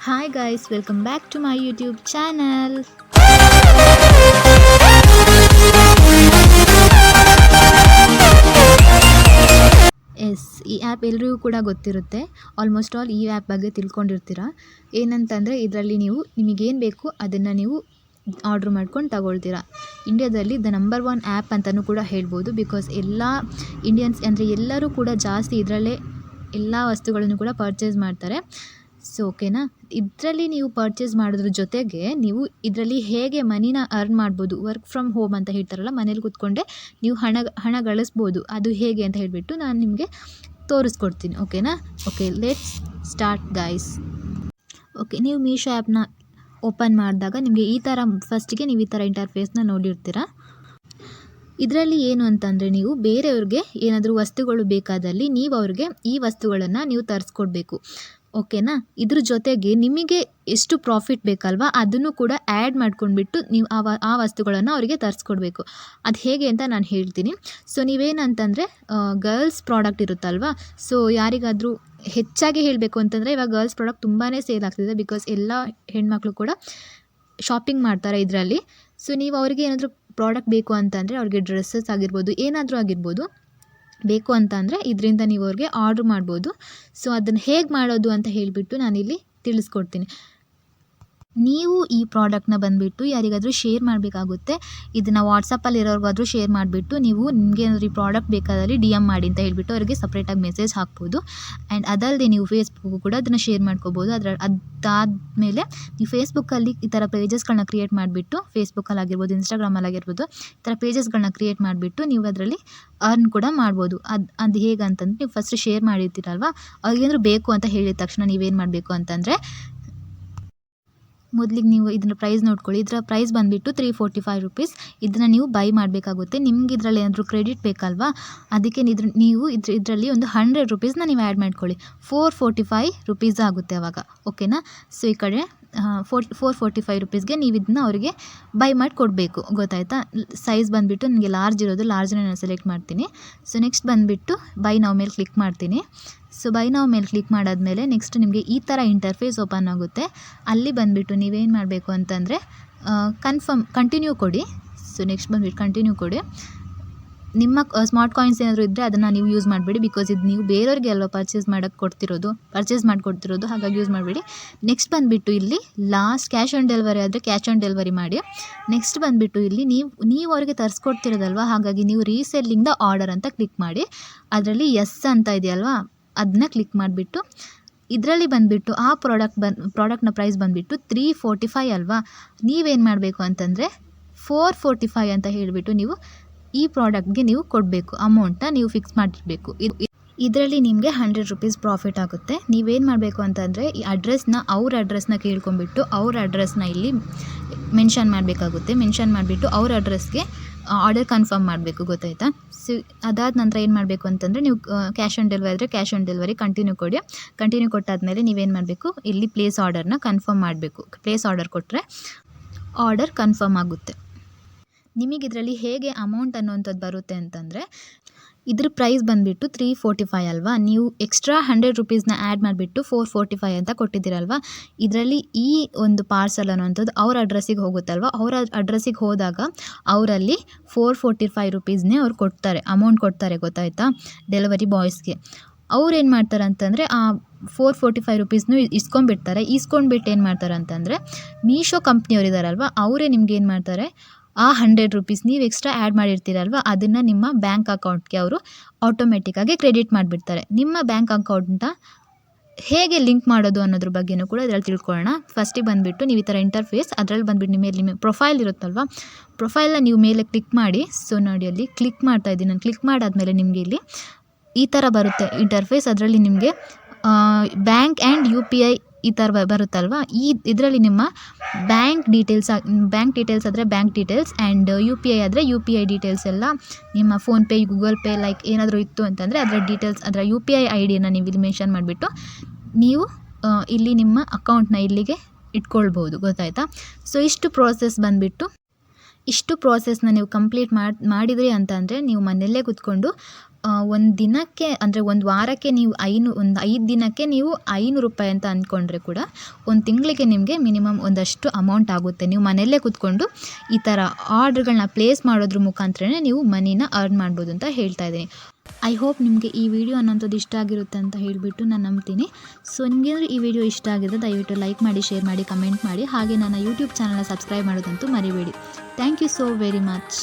Hi guys, welcome back to my YouTube channel. Yes, ಈ app ಎಲ್ರಿಗೂ ಕೂಡ ಗೊತ್ತಿರುತ್ತೆ. ಆಲ್ಮೋಸ್ಟ್ ಆಲ್ ಈ ಆ್ಯಪ್ ಬಗ್ಗೆ ತಿಳ್ಕೊಂಡಿರ್ತೀರ. ಏನಂತಂದರೆ ಇದರಲ್ಲಿ ನೀವು ನಿಮಗೇನು ಬೇಕು ಅದನ್ನು ನೀವು ಆರ್ಡ್ರ್ ಮಾಡ್ಕೊಂಡು ತಗೊಳ್ತೀರಾ. ಇಂಡಿಯಾದಲ್ಲಿ ನಂಬರ್ 1 ಆ್ಯಪ್ ಅಂತಲೂ ಕೂಡ ಹೇಳ್ಬೋದು. ಬಿಕಾಸ್ ಎಲ್ಲ ಇಂಡಿಯನ್ಸ್ ಅಂದರೆ ಎಲ್ಲರೂ ಕೂಡ ಜಾಸ್ತಿ ಇದರಲ್ಲೇ ಎಲ್ಲ ವಸ್ತುಗಳನ್ನು ಕೂಡ ಪರ್ಚೇಸ್ ಮಾಡ್ತಾರೆ. ಸೊ ಓಕೆನಾ, ಇದರಲ್ಲಿ ನೀವು ಪರ್ಚೇಸ್ ಮಾಡೋದ್ರ ಜೊತೆಗೆ ನೀವು ಇದರಲ್ಲಿ ಹೇಗೆ ಮನಿನ ಅರ್ನ್ ಮಾಡ್ಬೋದು, ವರ್ಕ್ ಫ್ರಮ್ ಹೋಮ್ ಅಂತ ಹೇಳ್ತಾರಲ್ಲ, ಮನೇಲಿ ಕೂತ್ಕೊಂಡೆ ನೀವು ಹಣ ಗಳಿಸ್ಬೋದು. ಅದು ಹೇಗೆ ಅಂತ ಹೇಳಿಬಿಟ್ಟು ನಾನು ನಿಮಗೆ ತೋರಿಸ್ಕೊಡ್ತೀನಿ. ಓಕೆನಾ? Okay, let's start guys. Okay, ನೀವು ಮೀಶೋ ಆ್ಯಪ್ನ ಓಪನ್ ಮಾಡಿದಾಗ ನಿಮಗೆ ಈ ಥರ ಫಸ್ಟಿಗೆ ನೀವು ಈ ಥರ ಇಂಟರ್ಫೇಸ್ನ ನೋಡಿರ್ತೀರ. ಇದರಲ್ಲಿ ಏನು ಅಂತಂದರೆ, ನೀವು ಬೇರೆಯವ್ರಿಗೆ ಏನಾದರೂ ವಸ್ತುಗಳು ಬೇಕಾದಲ್ಲಿ ನೀವು ಅವ್ರಿಗೆ ಈ ವಸ್ತುಗಳನ್ನು ನೀವು ತರಿಸ್ಕೊಡ್ಬೇಕು. ಓಕೆನಾ? ಇದ್ರ ಜೊತೆಗೆ ನಿಮಗೆ ಎಷ್ಟು ಪ್ರಾಫಿಟ್ ಬೇಕಲ್ವಾ ಅದನ್ನು ಕೂಡ ಆ್ಯಡ್ ಮಾಡ್ಕೊಂಡ್ಬಿಟ್ಟು ನೀವು ಆ ವಸ್ತುಗಳನ್ನು ಅವರಿಗೆ ತರಿಸ್ಕೊಡ್ಬೇಕು. ಅದು ಹೇಗೆ ಅಂತ ನಾನು ಹೇಳ್ತೀನಿ. ಸೊ ನೀವೇನಂತಂದರೆ ಗರ್ಲ್ಸ್ ಪ್ರಾಡಕ್ಟ್ ಇರುತ್ತಲ್ವ, ಸೊ ಯಾರಿಗಾದರೂ ಹೆಚ್ಚಾಗಿ ಹೇಳಬೇಕು ಅಂತಂದರೆ ಇವಾಗ ಗರ್ಲ್ಸ್ ಪ್ರಾಡಕ್ಟ್ ತುಂಬಾ ಸೇಲ್ ಆಗ್ತಿದೆ. ಬಿಕಾಸ್ ಎಲ್ಲ ಹೆಣ್ಮಕ್ಳು ಕೂಡ ಶಾಪಿಂಗ್ ಮಾಡ್ತಾರೆ ಇದರಲ್ಲಿ. ಸೊ ನೀವು ಅವರಿಗೆ ಏನಾದರೂ ಪ್ರಾಡಕ್ಟ್ ಬೇಕು ಅಂತಂದರೆ, ಅವ್ರಿಗೆ ಡ್ರೆಸ್ಸಸ್ ಆಗಿರ್ಬೋದು, ಏನಾದರೂ ಆಗಿರ್ಬೋದು ಬೇಕು ಅಂತ ಅಂದರೆ ಇದರಿಂದ ನೀವು ಅವ್ರಿಗೆ ಆರ್ಡ್ರ್ ಮಾಡ್ಬೋದು. ಸೊ ಅದನ್ನು ಹೇಗೆ ಮಾಡೋದು ಅಂತ ಹೇಳಿಬಿಟ್ಟು ನಾನಿಲ್ಲಿ ತಿಳಿಸ್ಕೊಡ್ತೀನಿ. ನೀವು ಈ ಪ್ರಾಡಕ್ಟ್ನ ಬಂದುಬಿಟ್ಟು ಯಾರಿಗಾದರೂ ಶೇರ್ ಮಾಡಬೇಕಾಗುತ್ತೆ. ಇದನ್ನು ವಾಟ್ಸಪ್ಪಲ್ಲಿ ಇರೋರಿಗಾದರೂ ಶೇರ್ ಮಾಡಿಬಿಟ್ಟು ನೀವು ನಿಮಗೆ ಏನಾದರೂ ಈ ಪ್ರಾಡಕ್ಟ್ ಬೇಕಾದಲ್ಲಿ DM ಮಾಡಿ ಅಂತ ಹೇಳಿಬಿಟ್ಟು ಅವರಿಗೆ ಸಪ್ರೇಟಾಗಿ ಮೆಸೇಜ್ ಹಾಕ್ಬೋದು. ಆ್ಯಂಡ್ ಅದಲ್ಲದೆ ನೀವು ಫೇಸ್ಬುಕ್ಕು ಕೂಡ ಅದನ್ನು ಶೇರ್ ಮಾಡ್ಕೋಬೋದು. ಅದಾದಮೇಲೆ ನೀವು ಫೇಸ್ಬುಕ್ಕಲ್ಲಿ ಈ ಥರ ಪೇಜಸ್ಗಳನ್ನ ಕ್ರಿಯೇಟ್ ಮಾಡಿಬಿಟ್ಟು, ಫೇಸ್ಬುಕ್ಕಲ್ಲಿ ಆಗಿರ್ಬೋದು, ಇನ್ಸ್ಟಾಗ್ರಾಮಲ್ಲಿ ಆಗಿರ್ಬೋದು, ಈ ಥರ ಪೇಜಸ್ಗಳನ್ನ ಕ್ರಿಯೇಟ್ ಮಾಡಿಬಿಟ್ಟು ನೀವು ಅದರಲ್ಲಿ ಅರ್ನ್ ಕೂಡ ಮಾಡ್ಬೋದು. ಅದು ಹೇಗೆ ಅಂತಂದರೆ, ನೀವು ಫಸ್ಟ್ ಶೇರ್ ಮಾಡಿರ್ತೀರಲ್ವ, ಅವ್ರಿಗೇನಾದ್ರು ಬೇಕು ಅಂತ ಹೇಳಿದ ತಕ್ಷಣ ನೀವೇನು ಮಾಡಬೇಕು ಅಂತಂದರೆ, ಮೊದಲಿಗೆ ನೀವು ಇದರ ಪ್ರೈಸ್ ನೋಡ್ಕೊಳ್ಳಿ. ಇದರ ಪ್ರೈಸ್ ಬಂದುಬಿಟ್ಟು 345 ರುಪೀಸ್. ಇದನ್ನು ನೀವು ಬೈ ಮಾಡಬೇಕಾಗುತ್ತೆ. ನಿಮ್ಗೆ ಇದರಲ್ಲಿ ಏನಾದರೂ ಕ್ರೆಡಿಟ್ ಬೇಕಲ್ವಾ, ಅದಕ್ಕೆ ನೀವು ಇದರಲ್ಲಿ ಒಂದು 100 ರುಪೀಸ್ನ ನೀವು ಆ್ಯಡ್ ಮಾಡ್ಕೊಳ್ಳಿ. 445 ರುಪೀಸ್ ಆಗುತ್ತೆ ಆವಾಗ. ಓಕೆನಾ? ಸೊ ಈ ಕಡೆ 445 ರುಪೀಸ್ಗೆ ನೀವು ಇದನ್ನ ಅವರಿಗೆ ಬೈ ಮಾಡಿ ಕೊಡಬೇಕು. ಗೊತ್ತಾಯ್ತಾ? ಸೈಜ್ ಬಂದುಬಿಟ್ಟು ನನಗೆ ಲಾರ್ಜ್ ಇರೋದು, ಲಾರ್ಜ್ನ ನಾನು ಸೆಲೆಕ್ಟ್ ಮಾಡ್ತೀನಿ. ಸೊ ನೆಕ್ಸ್ಟ್ ಬಂದುಬಿಟ್ಟು ಬೈ ನೌ ಮೇಲೆ ಕ್ಲಿಕ್ ಮಾಡ್ತೀನಿ. ಸೊ ಬೈ ನೌ ಮೇಲೆ ಕ್ಲಿಕ್ ಮಾಡಾದಮೇಲೆ ನೆಕ್ಸ್ಟ್ ನಿಮಗೆ ಈ ಥರ ಇಂಟರ್ಫೇಸ್ ಓಪನ್ ಆಗುತ್ತೆ. ಅಲ್ಲಿ ಬಂದುಬಿಟ್ಟು ನೀವೇನು ಮಾಡಬೇಕು ಅಂತಂದರೆ ಕಂಟಿನ್ಯೂ ಕೊಡಿ. ಸೊ ನೆಕ್ಸ್ಟ್ ಬಂದುಬಿಟ್ಟು ಕಂಟಿನ್ಯೂ ಕೊಡಿ. ನಿಮ್ಮ ಸ್ಮಾರ್ಟ್ ಕಾಯಿನ್ಸ್ ಏನಾದರೂ ಇದ್ದರೆ ಅದನ್ನು ನೀವು ಯೂಸ್ ಮಾಡಬೇಡಿ. ಬಿಕಾಸ್ ಇದು ನೀವು ಬೇರೆಯವ್ರಿಗೆ ಅಲ್ವಾ ಪರ್ಚೇಸ್ ಮಾಡಿಕೊಡ್ತಿರೋದು, ಹಾಗಾಗಿ ಯೂಸ್ ಮಾಡಬೇಡಿ. ನೆಕ್ಸ್ಟ್ ಬಂದುಬಿಟ್ಟು ಇಲ್ಲಿ ಲಾಸ್ಟ್ ಕ್ಯಾಶ್ ಆನ್ ಡೆಲಿವರಿ ಆದರೆ ಕ್ಯಾಶ್ ಆನ್ ಡೆಲಿವರಿ ಮಾಡಿ. ನೆಕ್ಸ್ಟ್ ಬಂದುಬಿಟ್ಟು ಇಲ್ಲಿ ನೀವು ಅವ್ರಿಗೆ ತರಿಸ್ಕೊಡ್ತಿರೋದಲ್ವ, ಹಾಗಾಗಿ ನೀವು ರೀಸೆಲ್ಲಿಂಗ್ ದ ಆರ್ಡರ್ ಅಂತ ಕ್ಲಿಕ್ ಮಾಡಿ. ಅದರಲ್ಲಿ ಎಸ್ ಅಂತ ಇದೆಯಲ್ವಾ, ಅದನ್ನ ಕ್ಲಿಕ್ ಮಾಡಿಬಿಟ್ಟು ಇದರಲ್ಲಿ ಬಂದುಬಿಟ್ಟು ಆ ಪ್ರಾಡಕ್ಟ್ನ ಪ್ರೈಸ್ ಬಂದುಬಿಟ್ಟು 345 ಅಲ್ವಾ, ನೀವೇನು ಮಾಡಬೇಕು ಅಂತಂದರೆ 445 ಅಂತ ಹೇಳಿಬಿಟ್ಟು ನೀವು ಈ ಪ್ರಾಡಕ್ಟ್ಗೆ ನೀವು ಕೊಡಬೇಕು. ಅಮೌಂಟನ್ನ ನೀವು ಫಿಕ್ಸ್ ಮಾಡಿರಬೇಕು. ಇದರಲ್ಲಿ ನಿಮಗೆ 100 ರುಪೀಸ್ ಪ್ರಾಫಿಟ್ ಆಗುತ್ತೆ. ನೀವೇನು ಮಾಡಬೇಕು ಅಂತಂದರೆ ಈ ಅವ್ರ ಅಡ್ರೆಸ್ನ ಕೇಳ್ಕೊಂಬಿಟ್ಟು ಅವ್ರ ಅಡ್ರೆಸ್ನ ಇಲ್ಲಿ ಮೆನ್ಷನ್ ಮಾಡಬೇಕಾಗುತ್ತೆ. ಮೆನ್ಷನ್ ಮಾಡಿಬಿಟ್ಟು ಅವ್ರ ಅಡ್ರೆಸ್ಗೆ ಆರ್ಡರ್ ಕನ್ಫರ್ಮ್ ಮಾಡಬೇಕು. ಗೊತ್ತಾಯ್ತಾ? ಸೊ ಅದಾದ ನಂತರ ಏನು ಮಾಡಬೇಕು ಅಂತಂದರೆ, ನೀವು ಕ್ಯಾಶ್ ಆನ್ ಡೆಲಿವರಿ ಆದರೆ ಕ್ಯಾಶ್ ಆನ್ ಡೆಲಿವರಿ ಕಂಟಿನ್ಯೂ ಕೊಡಿ. ಕಂಟಿನ್ಯೂ ಕೊಟ್ಟಾದಮೇಲೆ ನೀವೇನು ಮಾಡಬೇಕು, ಇಲ್ಲಿ ಪ್ಲೇಸ್ ಆರ್ಡರ್ನ ಕನ್ಫರ್ಮ್ ಮಾಡಬೇಕು. ಪ್ಲೇಸ್ ಆರ್ಡರ್ ಕೊಟ್ಟರೆ ಆರ್ಡರ್ ಕನ್ಫರ್ಮ್ ಆಗುತ್ತೆ. ನಿಮಗಿದರಲ್ಲಿ ಹೇಗೆ ಅಮೌಂಟ್ ಅನ್ನುವಂಥದ್ದು ಬರುತ್ತೆ ಅಂತಂದರೆ, ಇದ್ರ ಪ್ರೈಸ್ ಬಂದುಬಿಟ್ಟು 345 ಅಲ್ವಾ, ನೀವು ಎಕ್ಸ್ಟ್ರಾ 100 ರುಪೀಸ್ನ ಆ್ಯಡ್ ಮಾಡಿಬಿಟ್ಟು 445 ಅಂತ ಕೊಟ್ಟಿದ್ದೀರಲ್ವ. ಇದರಲ್ಲಿ ಈ ಒಂದು ಪಾರ್ಸಲ್ ಅನ್ನುವಂಥದ್ದು ಅವ್ರ ಅಡ್ರೆಸ್ಸಿಗೆ ಹೋಗುತ್ತಲ್ವ. ಅವ್ರ ಅಡ್ರೆಸ್ಸಿಗೆ ಹೋದಾಗ ಅವರಲ್ಲಿ 445 ರುಪೀಸ್ನೇ ಅವ್ರು ಕೊಡ್ತಾರೆ, ಅಮೌಂಟ್ ಕೊಡ್ತಾರೆ. ಗೊತ್ತಾಯ್ತಾ? ಡೆಲಿವರಿ ಬಾಯ್ಸ್ಗೆ ಅವ್ರು ಏನು ಮಾಡ್ತಾರೆ ಅಂತಂದರೆ ಆ 445 ರುಪೀಸ್ನು ಇಸ್ಕೊಂಡ್ಬಿಡ್ತಾರೆ. ಇಸ್ಕೊಂಡ್ಬಿಟ್ಟು ಏನು ಮಾಡ್ತಾರೆ ಅಂತಂದರೆ, ಮೀಶೋ ಕಂಪ್ನಿಯವ್ರು ಇದ್ದಾರಲ್ವ, ಅವರೇ ನಿಮ್ಗೆ ಏನು ಮಾಡ್ತಾರೆ, ಆ 100 ರುಪೀಸ್ ನೀವು ಎಕ್ಸ್ಟ್ರಾ ಆ್ಯಡ್ ಮಾಡಿರ್ತೀರಲ್ವ, ಅದನ್ನು ನಿಮ್ಮ ಬ್ಯಾಂಕ್ ಅಕೌಂಟ್ಗೆ ಅವರು ಆಟೋಮೆಟಿಕ್ಕಾಗಿ ಕ್ರೆಡಿಟ್ ಮಾಡಿಬಿಡ್ತಾರೆ. ನಿಮ್ಮ ಬ್ಯಾಂಕ್ ಅಕೌಂಟ್ನ ಹೇಗೆ ಲಿಂಕ್ ಮಾಡೋದು ಅನ್ನೋದ್ರ ಬಗ್ಗೆಯೂ ಕೂಡ ಇದರಲ್ಲಿ ತಿಳ್ಕೊಳ್ಳೋಣ. ಫಸ್ಟಿಗೆ ಬಂದುಬಿಟ್ಟು ನೀವು ಈ ಥರ ಇಂಟರ್ಫೇಸ್, ಅದರಲ್ಲಿ ಬಂದುಬಿಟ್ಟು ನಿಮ್ಮ ಪ್ರೊಫೈಲ್ ಇರುತ್ತಲ್ವ, ಪ್ರೊಫೈಲ್ನ ನೀವು ಮೇಲೆ ಕ್ಲಿಕ್ ಮಾಡಿ. ಸೊ ನೋಡಿ, ಅಲ್ಲಿ ಕ್ಲಿಕ್ ಮಾಡ್ತಾ ಇದ್ದೀನಿ ನಾನು. ಕ್ಲಿಕ್ ಮಾಡಾದಮೇಲೆ ನಿಮಗೆ ಇಲ್ಲಿ ಈ ಥರ ಬರುತ್ತೆ ಇಂಟರ್ಫೇಸ್. ಅದರಲ್ಲಿ ನಿಮಗೆ ಬ್ಯಾಂಕ್ ಆ್ಯಂಡ್ UPI ಈ ಥರ ಬರುತ್ತಲ್ವ. ಇದರಲ್ಲಿ ನಿಮ್ಮ ಬ್ಯಾಂಕ್ ಡೀಟೇಲ್ಸ್ ಆದರೆ ಬ್ಯಾಂಕ್ ಡೀಟೇಲ್ಸ್, ಆ್ಯಂಡ್ UPI ಆದರೆ UPI ಡೀಟೇಲ್ಸ್ ಎಲ್ಲ, ನಿಮ್ಮ ಫೋನ್ಪೇ, ಗೂಗಲ್ ಪೇ ಲೈಕ್ ಏನಾದರೂ ಇತ್ತು ಅಂತಂದರೆ ಅದರ ಡೀಟೇಲ್ಸ್, ಅದರ UPI ಐಡಿಯನ್ನು ನೀವು ಇಲ್ಲಿ ಮೆನ್ಷನ್ ಮಾಡಿಬಿಟ್ಟು ನೀವು ಇಲ್ಲಿ ನಿಮ್ಮ ಅಕೌಂಟ್ನ ಇಲ್ಲಿಗೆ ಇಟ್ಕೊಳ್ಬೋದು. ಗೊತ್ತಾಯ್ತಾ? ಸೊ ಇಷ್ಟು ಪ್ರೋಸೆಸ್ನ ನೀವು ಕಂಪ್ಲೀಟ್ ಮಾಡಿದ್ರಿ ಅಂತಂದರೆ ನೀವು ಮನೆಯಲ್ಲೇ ಕೂತ್ಕೊಂಡು ಒಂದು ದಿನಕ್ಕೆ ಅಂದರೆ ಒಂದು ವಾರಕ್ಕೆ ನೀವು ಒಂದು 5 ದಿನಕ್ಕೆ ನೀವು 500 ರೂಪಾಯಿ ಅಂತ ಅಂದ್ಕೊಂಡ್ರೆ ಕೂಡ ಒಂದು ತಿಂಗಳಿಗೆ ನಿಮಗೆ ಮಿನಿಮಮ್ ಒಂದಷ್ಟು ಅಮೌಂಟ್ ಆಗುತ್ತೆ. ನೀವು ಮನೆಯಲ್ಲೇ ಕೂತ್ಕೊಂಡು ಈ ಥರ ಆರ್ಡ್ರ್ಗಳನ್ನ ಪ್ಲೇಸ್ ಮಾಡೋದ್ರ ಮುಖಾಂತರನೇ ನೀವು ಮನಿನ ಅರ್ನ್ ಮಾಡ್ಬೋದು ಅಂತ ಹೇಳ್ತಾ ಇದ್ದೀನಿ. ಐ ಹೋಪ್ ನಿಮಗೆ ಈ ವಿಡಿಯೋ ಅನ್ನೋಂಥದ್ದು ಇಷ್ಟ ಆಗಿರುತ್ತೆ ಅಂತ ಹೇಳಿಬಿಟ್ಟು ನಾನು ನಂಬ್ತೀನಿ. ಸೊ ನಿಮಗೇನಾದರೂ ಈ ವಿಡಿಯೋ ಇಷ್ಟ ಆಗಿದ್ರೆ ದಯವಿಟ್ಟು ಲೈಕ್ ಮಾಡಿ, ಶೇರ್ ಮಾಡಿ, ಕಮೆಂಟ್ ಮಾಡಿ. ಹಾಗೆ ನನ್ನ ಯೂಟ್ಯೂಬ್ ಚಾನಲ್ನ ಸಬ್ಸ್ಕ್ರೈಬ್ ಮಾಡೋದಂತೂ ಮರಿಬೇಡಿ. Thank you so very much.